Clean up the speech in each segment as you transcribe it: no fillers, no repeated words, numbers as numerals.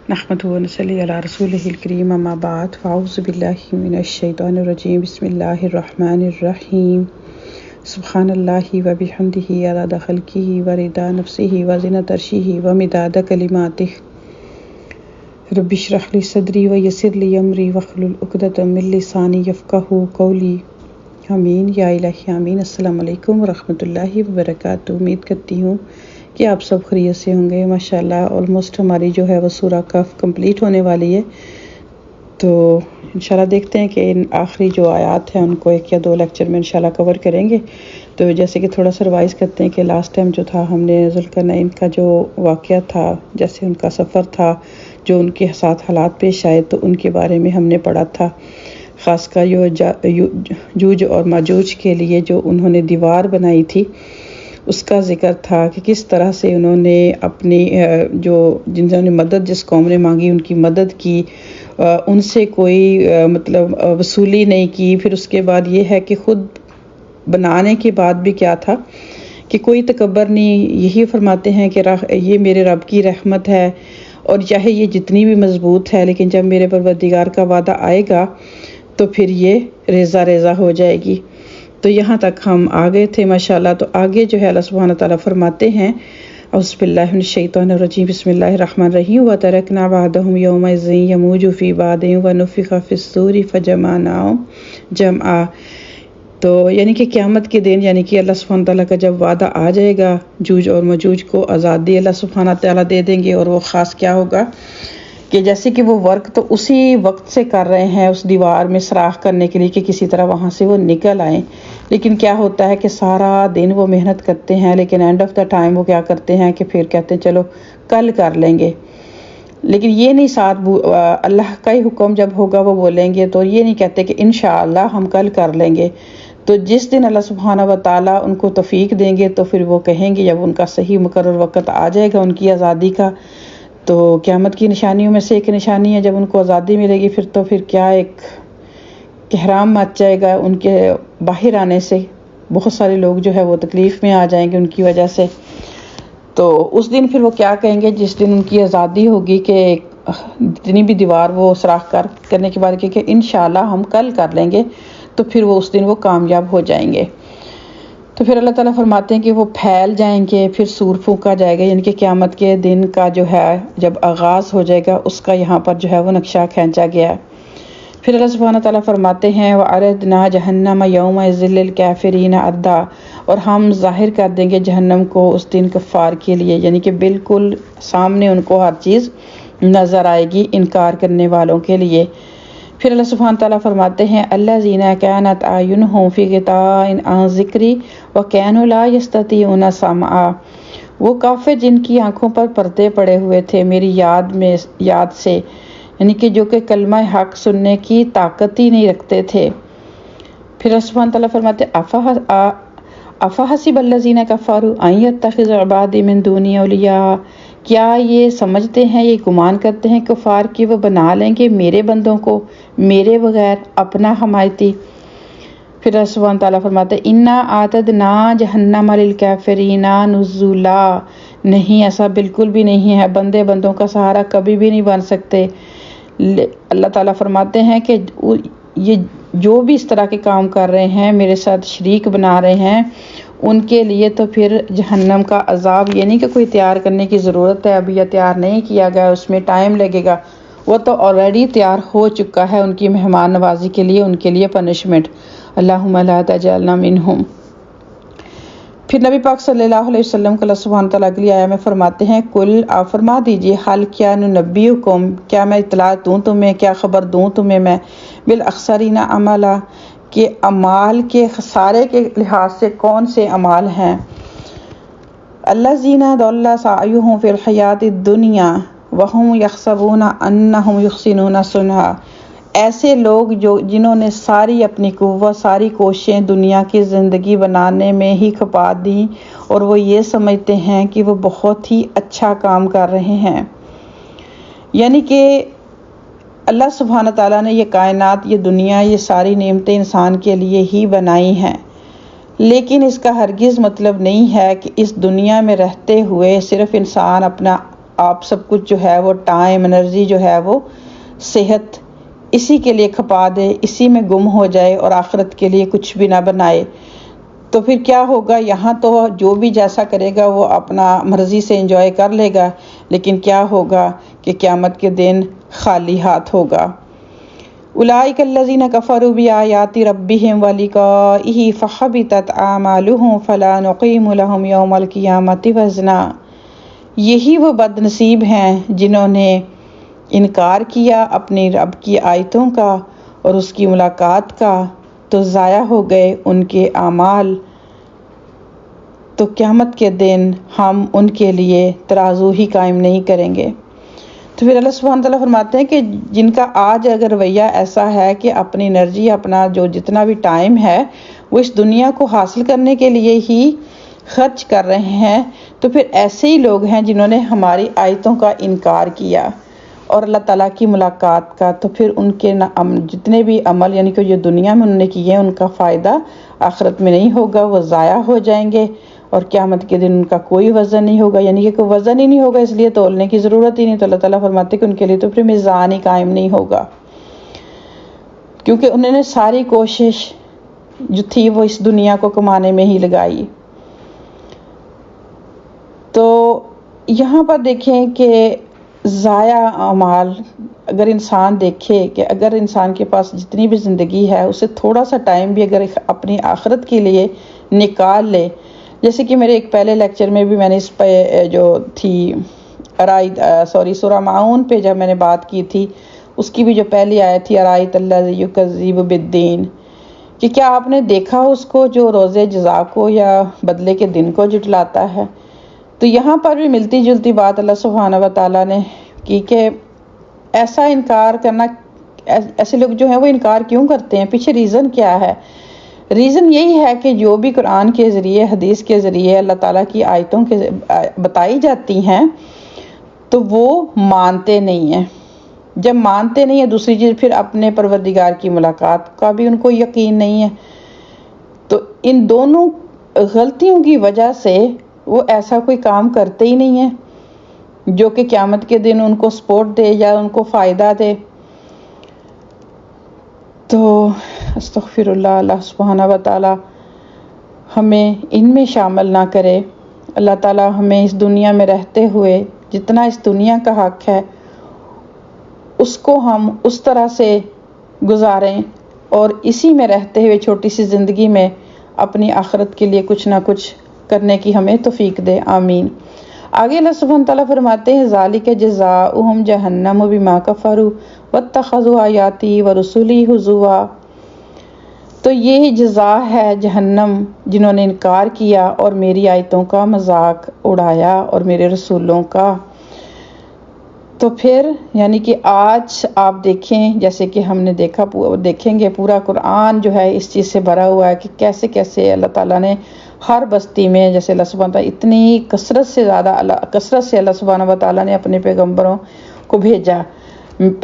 نحمدہ و نصلی علی رسولہ الکریم اما بعد فاعوذ باللہ من الشیطان الرجیم بسم اللہ الرحمن الرحیم سبحان اللہ و بحمدہ عدد خلقہ و رضا نفسہ و زنۃ عرشہ و مداد کلماتہ رب اشرح لی صدری و یسر لی امری واحلل عقدۃ من لسانی یفقہوا قولی آمین یا الہی آمین۔ السلام علیکم ورحمۃ اللہ وبرکاتہ۔ امید کرتی ہوں کہ آپ سب خیریت سے ہوں گے۔ ماشاءاللہ آلموسٹ ہماری جو ہے وہ سورہ کہف کمپلیٹ ہونے والی ہے، تو انشاءاللہ دیکھتے ہیں کہ ان آخری جو آیات ہیں ان کو ایک یا دو لیکچر میں انشاءاللہ کور کریں گے۔ تو جیسے کہ تھوڑا سا ریوائز کرتے ہیں کہ لاسٹ ٹائم جو تھا ہم نے ذوالقرنین کا جو واقعہ تھا، جیسے ان کا سفر تھا، جو ان کے ساتھ حالات پیش آئے تو ان کے بارے میں ہم نے پڑھا تھا، خاص کر یوج اور ماجوج کے لیے جو انہوں نے دیوار بنائی تھی اس کا ذکر تھا کہ کس طرح سے انہوں نے اپنی جنہوں نے مدد جس قوم نے مانگی ان کی مدد کی، ان سے کوئی وصولی نہیں کی۔ پھر اس کے بعد یہ ہے کہ خود بنانے کے بعد بھی کیا تھا کہ کوئی تکبر نہیں، یہی فرماتے ہیں کہ یہ میرے رب کی رحمت ہے اور چاہے یہ جتنی بھی مضبوط ہے لیکن جب میرے پروردگار کا وعدہ آئے گا تو پھر یہ ریزہ ریزہ ہو جائے گی۔ تو یہاں تک ہم آگے تھے ماشاءاللہ۔ تو آگے جو ہے اللہ سبحانہ تعالیٰ فرماتے ہیں اعوذ باللہ من الشیطان الرجیم بسم اللہ الرحمن الرحیم وَتَرَكْنَا بَعْدَهُمْ يَوْمَئِذٍ يَمُوجُ فِي بَعْضٍ وَنُفِخَ فِي الصُّورِ فَجَمَعْنَاهُمْ جَمْعًا۔ تو یعنی کہ قیامت کے دن، یعنی کہ اللہ سبحانہ تعالیٰ کا جب وعدہ آ جائے گا، جوج اور مجوج کو آزادی اللہ سبحانہ تعالیٰ دے دیں گے، اور وہ خاص کیا ہوگا کہ جیسے کہ وہ ورک تو اسی وقت سے کر رہے ہیں اس دیوار میں سوراخ کرنے کے لیے کہ کسی طرح وہاں سے وہ نکل آئیں، لیکن کیا ہوتا ہے کہ سارا دن وہ محنت کرتے ہیں لیکن اینڈ آف دا ٹائم وہ کیا کرتے ہیں کہ پھر کہتے ہیں چلو کل کر لیں گے، لیکن یہ نہیں ساتھ اللہ کا ہی حکم جب ہوگا وہ بولیں گے، تو یہ نہیں کہتے کہ انشاءاللہ ہم کل کر لیں گے۔ تو جس دن اللہ سبحانہ و تعالیٰ ان کو توفیق دیں گے تو پھر وہ کہیں گے، جب ان کا صحیح مقرر وقت آ جائے گا ان کی آزادی کا، تو قیامت کی نشانیوں میں سے ایک نشانی ہے جب ان کو آزادی ملے گی پھر کیا ایک کہرام مچ جائے گا ان کے باہر آنے سے، بہت سارے لوگ جو ہے وہ تکلیف میں آ جائیں گے ان کی وجہ سے۔ تو اس دن پھر وہ کیا کہیں گے جس دن ان کی آزادی ہوگی کہ جتنی بھی دیوار وہ سوراخ کرنے کے بعد کہ انشاءاللہ ہم کل کر لیں گے، تو پھر وہ اس دن وہ کامیاب ہو جائیں گے۔ تو پھر اللہ تعالیٰ فرماتے ہیں کہ وہ پھیل جائیں گے، پھر سور پھونکا جائے گا، یعنی کہ قیامت کے دن کا جو ہے جب آغاز ہو جائے گا اس کا یہاں پر جو ہے وہ نقشہ کھینچا گیا ہے۔ پھر اللہ سبحانہ تعالیٰ فرماتے ہیں وَعَرَضْنَا جَهَنَّمَ يَوْمَئِذٍ لِلْكَافِرِينَ عَرْضًا، اور ہم ظاہر کر دیں گے جہنم کو اس دن کفار کے لیے، یعنی کہ بالکل سامنے ان کو ہر چیز نظر آئے گی انکار کرنے والوں کے لیے۔ پھر اللہ سبحانہ تعالیٰ فرماتے ہیں الَّذِينَ كَانَتْ أَعْيُنُهُمْ فِي غِطَاءٍ عَن ذِكْرِي وَكَانُوا لَا يَسْتَطِيعُونَ سَمْعًا، وہ کافر جن کی آنکھوں پر پردے پڑے ہوئے تھے میری یاد سے، یعنی کہ جو کہ کلمہ حق سننے کی طاقت ہی نہیں رکھتے تھے۔ پھر اللہ سبحانہ تعالیٰ فرماتے أَفَحَسِبَ الَّذِينَ كَفَرُوا أَن يَتَّخِذُوا عِبَادِي مِن دُونِي أَوْلِيَاءَ، کیا یہ سمجھتے ہیں، یہ گمان کرتے ہیں کفار کہ وہ بنا لیں گے میرے بندوں کو میرے بغیر اپنا حمایتی۔ پھر اللہ سبحانہ تعالیٰ فرماتے اِنَّا أَعْتَدْنَا جَهَنَّمَ لِلْكَافِرِينَ نُزُلًا، نہیں ایسا بالکل بھی نہیں ہے، بندوں کا سہارا کبھی بھی نہیں بن سکتے۔ اللہ تعالیٰ فرماتے ہیں کہ یہ جو بھی اس طرح کے کام کر رہے ہیں، میرے ساتھ شریک بنا رہے ہیں، ان کے لیے تو پھر جہنم کا عذاب، یہ نہیں کہ کوئی تیار کرنے کی ضرورت ہے، ابھی یہ تیار نہیں کیا گیا، اس میں ٹائم لگے گا، وہ تو آلریڈی تیار ہو چکا ہے ان کی مہمان نوازی کے لیے، ان کے لیے پنشمنٹ۔ اللہم لا تجعلنا منہم۔ پھر نبی پاک صلی اللہ علیہ وسلم کو اللہ سبحانہ تعالیٰ کے لیے آیا میں فرماتے ہیں کل، آپ فرما دیجئے حل کیا ننبئکم، کیا میں اطلاع دوں تمہیں، کیا خبر دوں تمہیں میں بالاخسرین عملا، کہ اعمال کے خسارے کے لحاظ سے کون سے اعمال ہیں، الذین ضل سعیہم فی الحیاۃ الدنیا وہم یحسبون انہم یحسنون صنعا، ایسے لوگ جنہوں نے ساری اپنی قوت، ساری کوششیں دنیا کی زندگی بنانے میں ہی کھپا دیں اور وہ یہ سمجھتے ہیں کہ وہ بہت ہی اچھا کام کر رہے ہیں۔ یعنی کہ اللہ سبحانہ تعالیٰ نے یہ کائنات، یہ دنیا، یہ ساری نعمتیں انسان کے لیے ہی بنائی ہیں، لیکن اس کا ہرگز مطلب نہیں ہے کہ اس دنیا میں رہتے ہوئے صرف انسان اپنا آپ سب کچھ جو ہے وہ ٹائم انرجی جو ہے وہ صحت اسی کے لیے کھپا دے، اسی میں گم ہو جائے اور آخرت کے لیے کچھ بھی نہ بنائے، تو پھر کیا ہوگا؟ یہاں تو جو بھی جیسا کرے گا وہ اپنا مرضی سے انجوائے کر لے گا، لیکن کیا ہوگا کہ قیامت کے دن خالی ہاتھ ہوگا۔ اولئک الذین کفروا بآیات ربہم ولقائہ فحبطت اعمالہم فلا نقیم لہم یوم القیامۃ وزنا۔ یہی وہ بد نصیب ہیں جنہوں نے انکار کیا اپنی رب کی آیتوں کا اور اس کی ملاقات کا، تو ضائع ہو گئے ان کے اعمال، تو قیامت کے دن ہم ان کے لیے ترازو ہی قائم نہیں کریں گے۔ تو پھر اللہ سبحانہ تعالیٰ فرماتے ہیں کہ جن کا آج اگر رویہ ایسا ہے کہ اپنی انرجی، اپنا جو جتنا بھی ٹائم ہے وہ اس دنیا کو حاصل کرنے کے لیے ہی خرچ کر رہے ہیں، تو پھر ایسے ہی لوگ ہیں جنہوں نے ہماری آیتوں کا انکار کیا اور اللہ تعالیٰ کی ملاقات کا، تو پھر ان کے جتنے بھی عمل یعنی کہ جو دنیا میں انہوں نے کیے ہیں ان کا فائدہ آخرت میں نہیں ہوگا، وہ ضائع ہو جائیں گے اور قیامت کے دن ان کا کوئی وزن نہیں ہوگا، یعنی کہ کوئی وزن ہی نہیں ہوگا، اس لیے تولنے کی ضرورت ہی نہیں۔ تو اللہ تعالیٰ فرماتے کہ ان کے لیے تو پھر میزان ہی قائم نہیں ہوگا، کیونکہ انہوں نے ساری کوشش جو تھی وہ اس دنیا کو کمانے میں ہی لگائی۔ تو یہاں پر دیکھیں کہ ضائع اعمال، اگر انسان دیکھے کہ اگر انسان کے پاس جتنی بھی زندگی ہے اسے تھوڑا سا ٹائم بھی اگر اپنی آخرت کے لیے نکال لے، جیسے کہ میرے ایک پہلے لیکچر میں بھی میں نے اس پہ جو تھی سورہ معون پہ جب میں نے بات کی تھی، اس کی بھی جو پہلی آیت تھی ارائیت الذی یکذب بالدین، کہ کیا آپ نے دیکھا اس کو جو روزے جزا کو یا بدلے کے دن کو جھٹلاتا ہے؟ تو یہاں پر بھی ملتی جلتی بات اللہ سبحانہ و تعالیٰ نے کی کہ ایسا انکار کرنا، ایسے لوگ جو ہیں وہ انکار کیوں کرتے ہیں، پیچھے ریزن کیا ہے؟ ریزن یہی ہے کہ جو بھی قرآن کے ذریعے، حدیث کے ذریعے اللہ تعالیٰ کی آیتوں کے بتائی جاتی ہیں تو وہ مانتے نہیں ہیں۔ جب مانتے نہیں ہیں، دوسری چیز پھر اپنے پروردگار کی ملاقات کا بھی ان کو یقین نہیں ہے، تو ان دونوں غلطیوں کی وجہ سے وہ ایسا کوئی کام کرتے ہی نہیں ہیں جو کہ قیامت کے دن ان کو سپورٹ دے یا ان کو فائدہ دے۔ تو استغفر اللہ، اللہ سبحانہ و تعالی ہمیں ان میں شامل نہ کرے۔ اللہ تعالی ہمیں اس دنیا میں رہتے ہوئے جتنا اس دنیا کا حق ہے اس کو ہم اس طرح سے گزاریں اور اسی میں رہتے ہوئے چھوٹی سی زندگی میں اپنی آخرت کے لیے کچھ نہ کچھ کرنے کی ہمیں توفیق دے، آمین۔ آگے اللہ سبحانہ تعالیٰ فرماتے ہیں ذالک جزاؤہم جہنم بما کفروا واتخذوا آیاتی ورسلی ہزوا۔ تو یہ جزا ہے جہنم جنہوں نے انکار کیا اور میری آیتوں کا مذاق اڑایا اور میرے رسولوں کا۔ تو پھر یعنی کہ آج آپ دیکھیں، جیسے کہ ہم نے دیکھیں گے پورا قرآن جو ہے اس چیز سے بھرا ہوا ہے کہ کیسے کیسے اللہ تعالیٰ نے ہر بستی میں، جیسے اللہ سبحانہ تعالیٰ اتنی کثرت سے اللہ سبحانہ و تعالیٰ نے اپنے پیغمبروں کو بھیجا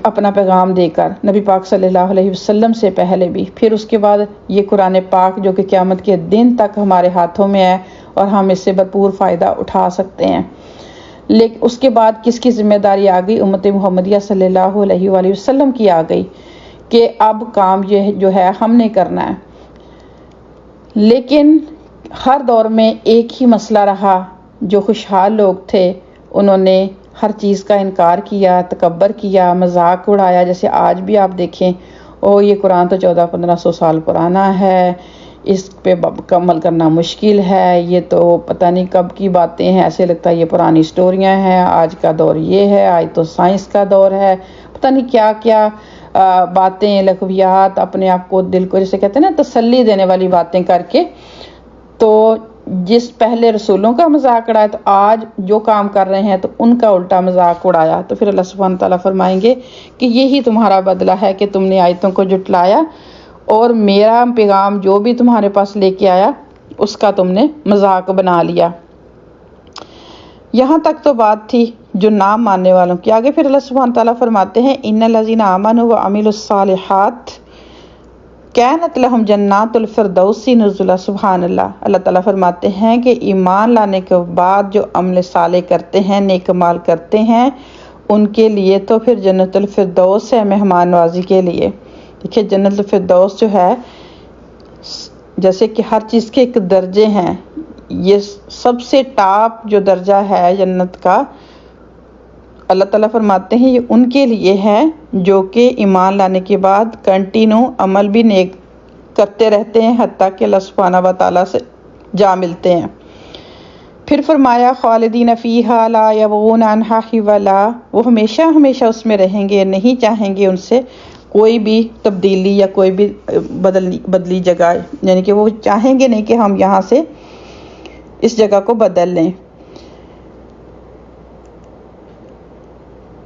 اپنا پیغام دے کر، نبی پاک صلی اللہ علیہ وسلم سے پہلے بھی، پھر اس کے بعد یہ قرآن پاک جو کہ قیامت کے دن تک ہمارے ہاتھوں میں ہے اور ہم اس سے بھرپور فائدہ اٹھا سکتے ہیں۔ لیکن اس کے بعد کس کی ذمہ داری آ گئی؟ امت محمدیہ صلی اللہ علیہ وآلہ وسلم کی آ گئی کہ اب کام یہ جو ہے ہم نے کرنا ہے۔ لیکن ہر دور میں ایک ہی مسئلہ رہا، جو خوشحال لوگ تھے انہوں نے ہر چیز کا انکار کیا، تکبر کیا، مذاق اڑایا۔ جیسے آج بھی آپ دیکھیں، یہ قرآن تو 1400-1500 سال پرانا ہے، اس پہ عمل کرنا مشکل ہے، یہ تو پتہ نہیں کب کی باتیں ہیں، ایسے لگتا ہے یہ پرانی سٹوریاں ہیں، آج کا دور یہ ہے، آج تو سائنس کا دور ہے، پتہ نہیں کیا کیا باتیں، لغویات، اپنے آپ کو دل کو جیسے کہتے ہیں نا تسلی دینے والی باتیں کر کے، تو جس پہلے رسولوں کا مذاق اڑایا تو آج جو کام کر رہے ہیں تو ان کا الٹا مذاق اڑایا۔ تو پھر اللہ سبحانہ تعالیٰ فرمائیں گے کہ یہی تمہارا بدلہ ہے کہ تم نے آیتوں کو جھٹلایا اور میرا پیغام جو بھی تمہارے پاس لے کے آیا اس کا تم نے مذاق بنا لیا۔ یہاں تک تو بات تھی جو نام ماننے والوں کی۔ آگے پھر اللہ سبحانہ تعالیٰ فرماتے ہیں ان الذین آمنوا وعملوا الصالحات کانت لہم جنات الفردوس نزلا۔ سبحان اللہ۔ اللہ تعالیٰ فرماتے ہیں کہ ایمان لانے کے بعد جو عمل صالح کرتے ہیں، نیک اعمال کرتے ہیں، ان کے لیے تو پھر جنت الفردوس ہے مہمان نوازی کے لیے۔ دیکھیے جنت الفردوس جو ہے، جیسے کہ ہر چیز کے ایک درجے ہیں، یہ سب سے ٹاپ جو درجہ ہے جنت کا، اللہ تعالیٰ فرماتے ہیں یہ ان کے لیے ہے جو کہ ایمان لانے کے بعد کنٹینیو عمل بھی نیک کرتے رہتے ہیں حتیٰ کہ اللہ سبحانہ و تعالیٰ سے جا ملتے ہیں۔ پھر فرمایا خالدین فیہا لا یبغون عنہا حولا، وہ ہمیشہ ہمیشہ اس میں رہیں گے، نہیں چاہیں گے ان سے کوئی بھی تبدیلی یا کوئی بھی بدلی جگہ، یعنی کہ وہ چاہیں گے نہیں کہ ہم یہاں سے اس جگہ کو بدل لیں۔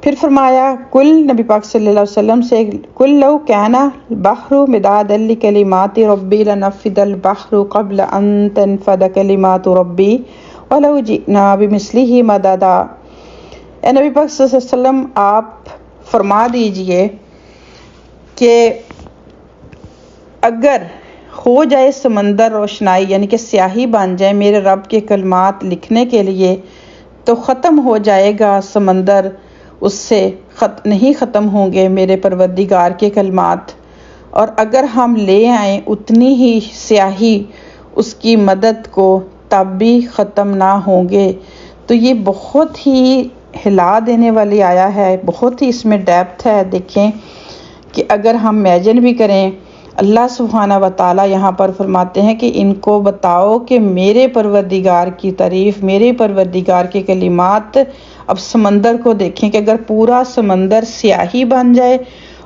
پھر فرمایا کل نبی پاک صلی اللہ علیہ وسلم سے، کل لو کان البحر مدادا لکلمات ربی لنفد البحر قبل ان تنفد کلمات ربی ولو جئنا بمثلہ مددا۔ اے نبی پاک صلی اللہ علیہ وسلم، آپ فرما دیجئے کہ اگر ہو جائے سمندر روشنائی، یعنی کہ سیاہی بن جائے میرے رب کے کلمات لکھنے کے لیے، تو ختم ہو جائے گا سمندر، اس سے نہیں ختم ہوں گے میرے پروردگار کے کلمات۔ اور اگر ہم لے آئیں اتنی ہی سیاہی اس کی مدد کو، تب بھی ختم نہ ہوں گے۔ تو یہ بہت ہی ہلا دینے والی آیا ہے، بہت ہی اس میں ڈیپتھ ہے۔ دیکھیں کہ اگر ہم امیجن بھی کریں، اللہ سبحانہ و تعالیٰ یہاں پر فرماتے ہیں کہ ان کو بتاؤ کہ میرے پروردگار کی تعریف، میرے پروردگار کے کلمات۔ اب سمندر کو دیکھیں کہ اگر پورا سمندر سیاہی بن جائے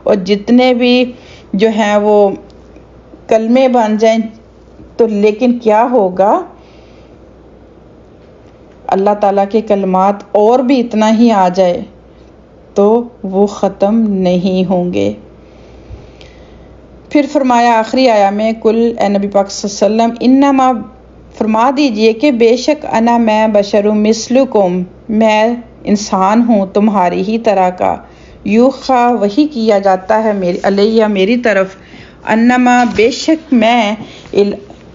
اور جتنے بھی جو ہیں وہ کلمے بن جائیں، تو لیکن کیا ہوگا؟ اللہ تعالیٰ کے کلمات اور بھی اتنا ہی آ جائے تو وہ ختم نہیں ہوں گے۔ پھر فرمایا آخری آیا میں، کل اے نبی پاک صلی اللہ علیہ وسلم، انما فرما دیجئے کہ بے شک انا میں بشر مثلکم، میں انسان ہوں تمہاری ہی طرح کا، یوخا وحی کیا جاتا ہے علیہ میری طرف، انما بے شک میں،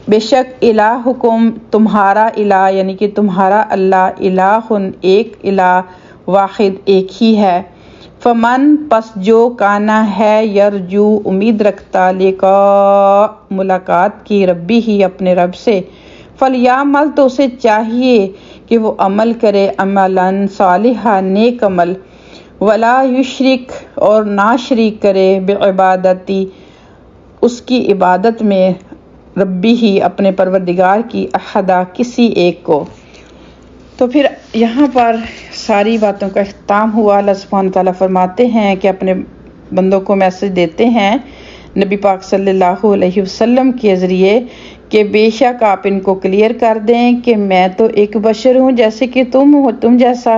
بے شک الہکم تمہارا الہ، یعنی کہ تمہارا اللہ، الہ ایک الہ واحد ایک ہی ہے۔ فمن پس جو کانا ہے یرجو امید رکھتا، لقاء ملاقات کی، ربی ہی اپنے رب سے، فلیعمل تو اسے چاہیے کہ وہ عمل کرے عملاً صالحا نیک عمل، ولا یشرک اور نہ شریک کرے بعبادتی اس کی عبادت میں، ربی ہی اپنے پروردگار کی، احدا کسی ایک کو۔ تو پھر یہاں پر ساری باتوں کا اختتام ہوا۔ اللہ سبحانہ تعالیٰ فرماتے ہیں کہ اپنے بندوں کو میسج دیتے ہیں نبی پاک صلی اللہ علیہ وسلم کے ذریعے کہ بے شک آپ ان کو کلیئر کر دیں کہ میں تو ایک بشر ہوں جیسے کہ تم ہو، تم جیسا،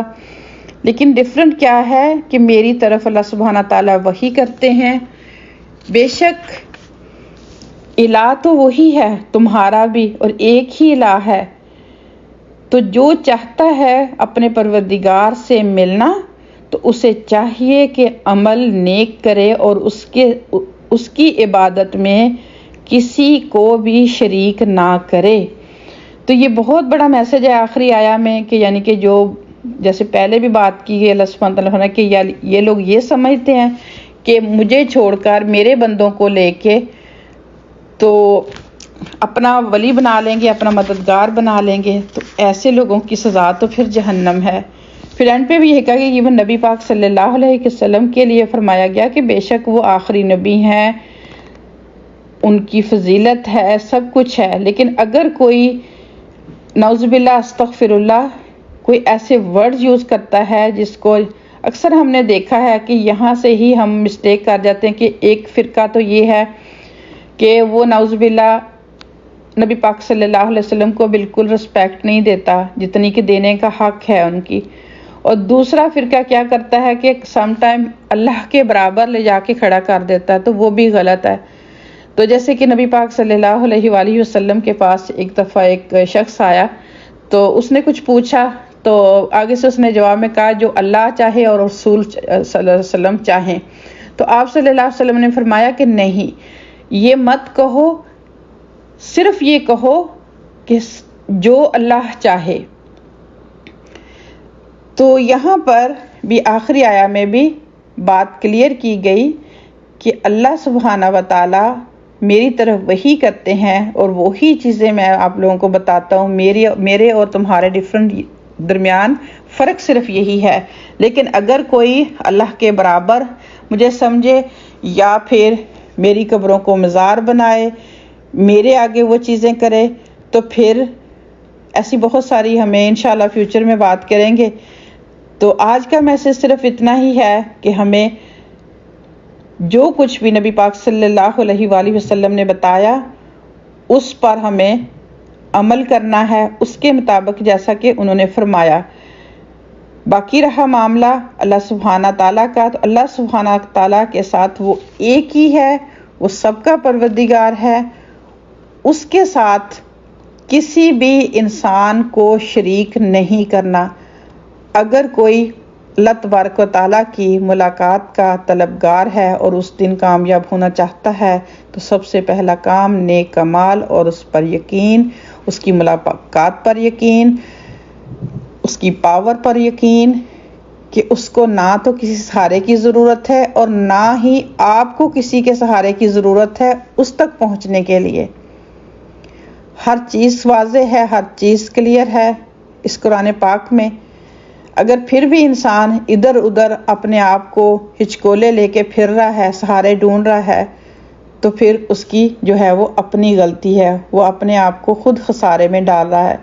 لیکن ڈفرنٹ کیا ہے کہ میری طرف اللہ سبحانہ تعالیٰ وحی کرتے ہیں۔ بے شک الہ تو وہی ہے تمہارا بھی، اور ایک ہی الہ ہے، تو جو چاہتا ہے اپنے پروردگار سے ملنا تو اسے چاہیے کہ عمل نیک کرے اور اس کی عبادت میں کسی کو بھی شریک نہ کرے۔ تو یہ بہت بڑا میسج ہے آخری آیا میں، کہ یعنی کہ جو جیسے پہلے بھی بات کی گئی، اللہ سبحانہ تعالیٰ نے کہ یہ لوگ یہ سمجھتے ہیں کہ مجھے چھوڑ کر میرے بندوں کو لے کے تو اپنا ولی بنا لیں گے، اپنا مددگار بنا لیں گے، تو ایسے لوگوں کی سزا تو پھر جہنم ہے۔ پھر اینڈ پہ بھی یہ کہا کہ یہ نبی پاک صلی اللہ علیہ وسلم کے لیے فرمایا گیا کہ بے شک وہ آخری نبی ہیں، ان کی فضیلت ہے، سب کچھ ہے، لیکن اگر کوئی نعوذ باللہ استغفر اللہ کوئی ایسے ورڈ یوز کرتا ہے جس کو اکثر ہم نے دیکھا ہے کہ یہاں سے ہی ہم مسٹیک کر جاتے ہیں، کہ ایک فرقہ تو یہ ہے کہ وہ نعوذ باللہ نبی پاک صلی اللہ علیہ وسلم کو بالکل رسپیکٹ نہیں دیتا جتنی کہ دینے کا حق ہے ان کی، اور دوسرا فرقہ کیا کرتا ہے کہ سم ٹائم اللہ کے برابر لے جا کے کھڑا کر دیتا ہے، تو وہ بھی غلط ہے۔ تو جیسے کہ نبی پاک صلی اللہ علیہ وآلہ وسلم کے پاس ایک دفعہ ایک شخص آیا، تو اس نے کچھ پوچھا، تو آگے سے اس نے جواب میں کہا جو اللہ چاہے اور رسول صلی اللہ علیہ وسلم چاہیں، تو آپ صلی اللہ علیہ وسلم نے فرمایا کہ نہیں، یہ مت کہو، صرف یہ کہو کہ جو اللہ چاہے۔ تو یہاں پر بھی آخری آیا میں بھی بات کلیئر کی گئی کہ اللہ سبحانہ و تعالی میری طرف وحی کرتے ہیں اور وہی چیزیں میں آپ لوگوں کو بتاتا ہوں۔ میرے اور تمہارے درمیان فرق صرف یہی ہے۔ لیکن اگر کوئی اللہ کے برابر مجھے سمجھے یا پھر میری قبروں کو مزار بنائے، میرے آگے وہ چیزیں کرے، تو پھر ایسی بہت ساری ہمیں انشاءاللہ فیوچر میں بات کریں گے۔ تو آج کا میسج صرف اتنا ہی ہے کہ ہمیں جو کچھ بھی نبی پاک صلی اللہ علیہ وآلہ وسلم نے بتایا اس پر ہمیں عمل کرنا ہے، اس کے مطابق جیسا کہ انہوں نے فرمایا۔ باقی رہا معاملہ اللہ سبحانہ تعالیٰ کا، تو اللہ سبحانہ تعالیٰ کے ساتھ وہ ایک ہی ہے، وہ سب کا پروردگار ہے، اس کے ساتھ کسی بھی انسان کو شریک نہیں کرنا۔ اگر کوئی اللہ تبارک و تعالیٰ کی ملاقات کا طلبگار ہے اور اس دن کامیاب ہونا چاہتا ہے تو سب سے پہلا کام نیک اعمال اور اس پر یقین، اس کی ملاقات پر یقین، اس کی پاور پر یقین کہ اس کو نہ تو کسی سہارے کی ضرورت ہے اور نہ ہی آپ کو کسی کے سہارے کی ضرورت ہے اس تک پہنچنے کے لیے۔ ہر چیز واضح ہے، ہر چیز کلیئر ہے اس قرآن پاک میں۔ اگر پھر بھی انسان ادھر ادھر اپنے آپ کو ہچکولے لے کے پھر رہا ہے، سہارے ڈھونڈ رہا ہے، تو پھر اس کی جو ہے وہ اپنی غلطی ہے، وہ اپنے آپ کو خود خسارے میں ڈال رہا ہے۔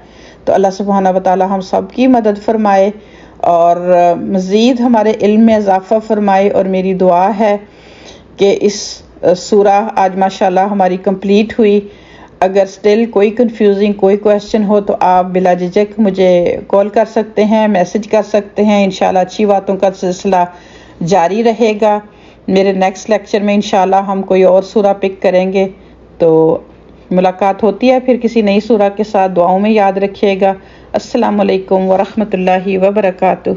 تو اللہ سبحانہ وتعالی ہم سب کی مدد فرمائے اور مزید ہمارے علم میں اضافہ فرمائے۔ اور میری دعا ہے کہ اس سورہ آج ماشاءاللہ ہماری کمپلیٹ ہوئی۔ اگر سٹل کوئی کنفیوزنگ کوئی کویسچن ہو تو آپ بلا جھجک مجھے کال کر سکتے ہیں، میسج کر سکتے ہیں۔ انشاءاللہ اچھی باتوں کا سلسلہ جاری رہے گا۔ میرے نیکسٹ لیکچر میں انشاءاللہ ہم کوئی اور سورہ پک کریں گے۔ تو ملاقات ہوتی ہے پھر کسی نئی سورہ کے ساتھ، دعاؤں میں یاد رکھیے گا۔ السلام علیکم ورحمۃ اللہ وبرکاتہ۔